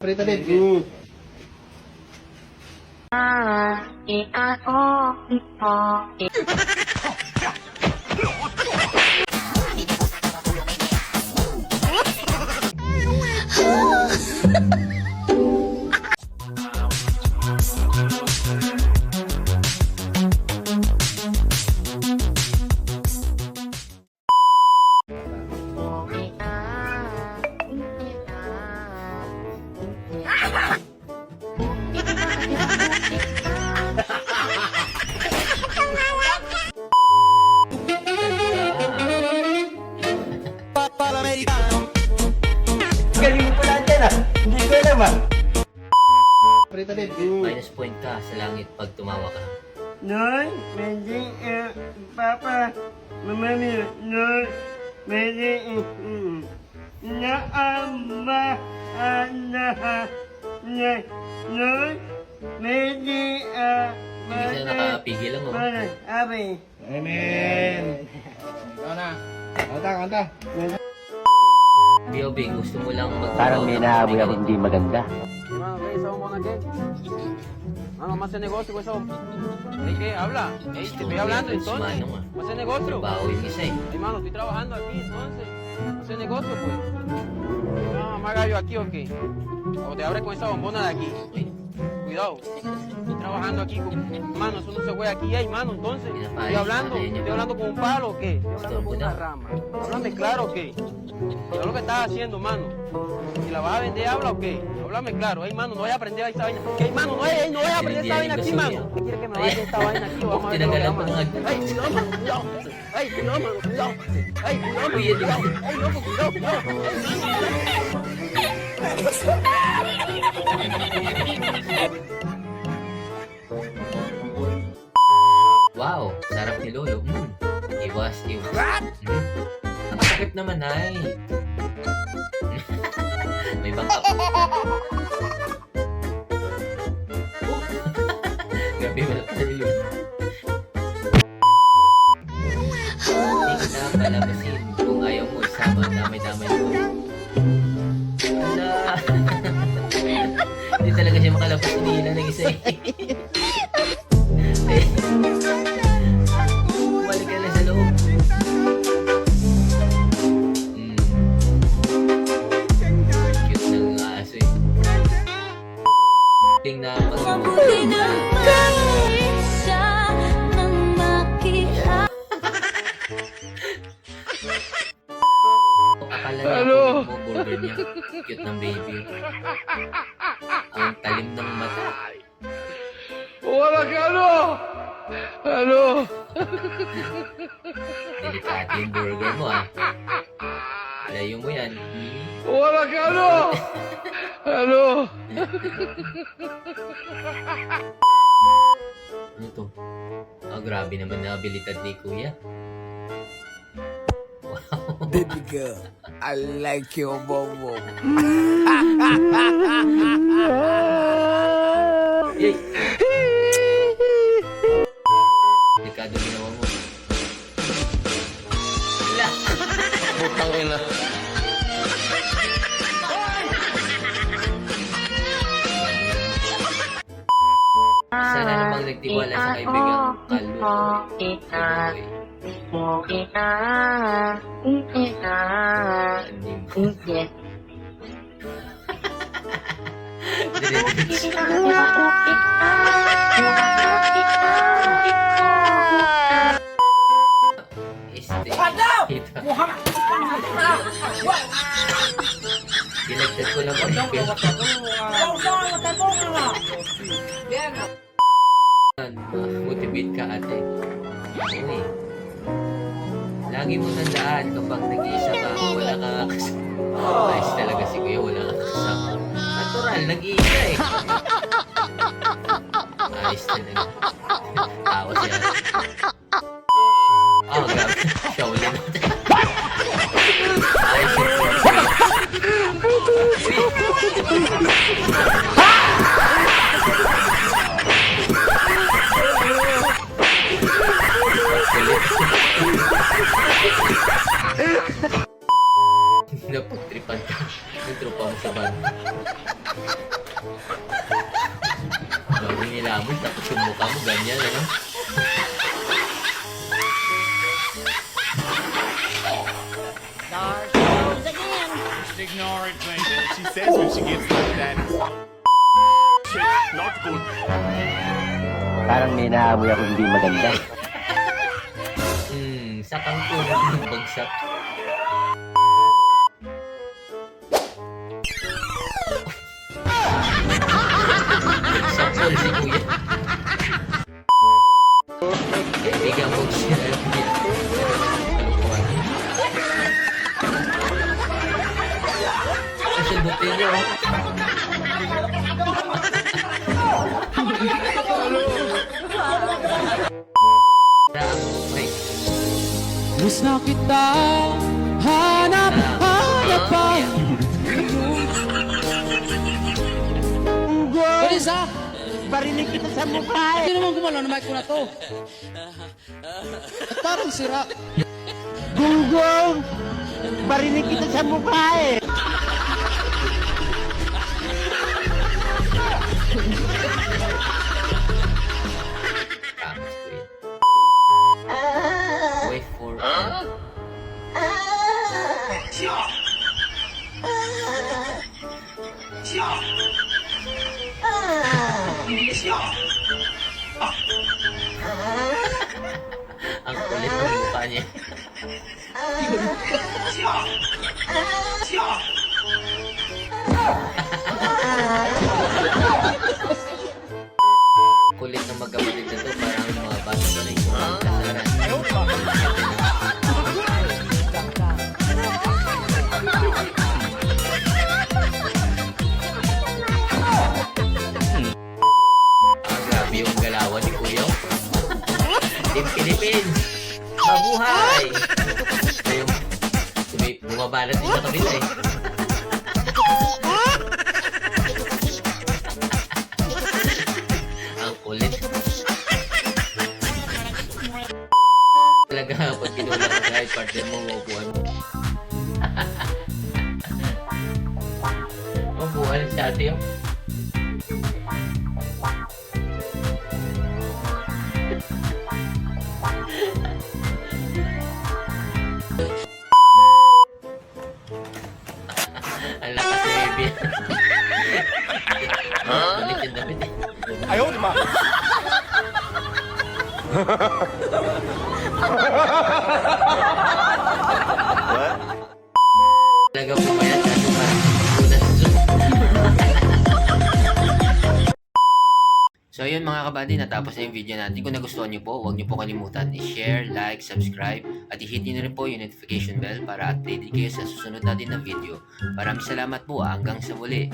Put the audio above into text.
Prita din. Galing mo pala dyan ah. Hindi ko alam ah. Prita din. Minus point ka sa langit pag tumawa ka. Noy, pwede Papa, Mami, Noy, pwede Naama, Noy, pwede Hindi siya nakapigil lang, oh. Abi. Amen. Ikaw na. Kanta. B.O.B. gusto mo lang mag- Parang may nahaboy ako hindi maganda. Hermano, ¿qué? ¿Estamos con qué? Mano, más hacer negocio con eso. ¿De qué? Habla. Ey, te estoy hablando entonces. Manong, ah. Más hacer negocio. Trabaho yung isa eh. Hermano, estoy trabajando aquí entonces. Hacer negocio, pues. No, más gallo aquí o qué. O te abres con esa bombona de aquí. Uy, Cuidado. Estoy trabajando aquí con. Mano, eso no se juega aquí, ay, mano, entonces. Pinapayos Estoy hablando con un palo o qué. Estoy hablando con Estorbo una na. rama. Háblame claro o qué. ¿Qué es lo que estás haciendo, mano? Si la vas a vender, habla o qué. Háblame claro. Ay, mano, no voy a aprender esa vaina. ¿Qué, mano? No voy a aprender esa vaina aquí, mano. ¿Qué quieres que me vaya esta vaina aquí? Vamos a ver lo que Tinanggalan vamos mo a ng hacer. Ay, cuidado, mano, cuidado. Ay, cuidado, mano, cuidado. Ay, cuidado, mano, Uy, yan cuidado. yung- Ay, loco, cuidado, cuidado. wow, sarap ni Lolo. Iwas. Ang sakit naman ay. May backup. Grabe, wala pa ni Lolo. Hindi kita palabasin kung ayaw mo isama. Damay-damay mo. Ala. Hindi talaga siya makalabas. Hindi lang nag-isa eh. Balik ka lang sa loob. Cute ng aso eh. Ting na akala niya mo burger niya. Cute ng baby. Ang talim ng mata. ¡Hola, ¡Aló! Delikado yung burger mo ah. Layo mo yan. ¡Hola, ¡Aló! Ano to? Grabe naman na abilidad ni Kuya. Baby girl, I like your bobo. Yay! Delikado ginawa mo. Wala! Putang ina. Sana namang nagtiwala sa kaibigang kaluto. Pinagtad ko lang ang motivate ka ate. Ano eh. Lagi mo tandaan kapag nag-iisa ka, wala ka kasama. Ayos talaga si Kuya, wala ka kasama. Natural, nag-iisa eh. Ayos talaga. Tawa siya. Grabe. Siya ulit. Ayos yun. Naputripan ka. Yung tropa mo sa band. nilamon, tapos yung mukha mo ganyan, ano? Just ignore it, mate. She says when she gets like that, shit, not good. Parang may naamoy ako hindi maganda. Sakang tulad ng bagsak. Sakol si Kuya. Kaibigan ko siya. Susundutin niyo. Wait. Miss na kita, hanap pa. Elisa, Barinig kita sa mukha eh. hindi naman gumalaw na mic ko na to. At parang sira. Gunggong! Barinig kita sa mukha eh. Tama, Kuya. Wait for... Ang kulit ng mukha niya. Kulit ng magkapatid na to, parang mga bata pa rin yung kasaran. Grabe yung galawan ni Kuya. Team Philippines! Mabuhay! Ayun, bumabalat din sa kabila eh. Ang kulit. Talaga, pag kinula ka kahit partner mo, mabuhan mo. Mabuhan si ate yun. Ang lakas ni baby. Kulit yung damit eh. Ayaw, di ba? Talaga po kaya kaso parang unas. So ayun mga kabady, natapos na yung video natin. Kung nagustuhan nyo po, huwag nyo po kalimutan i-share, like, subscribe, at i-hit nyo rin po yung notification bell para updated kayo sa susunod natin na video. Maraming salamat po, hanggang sa muli.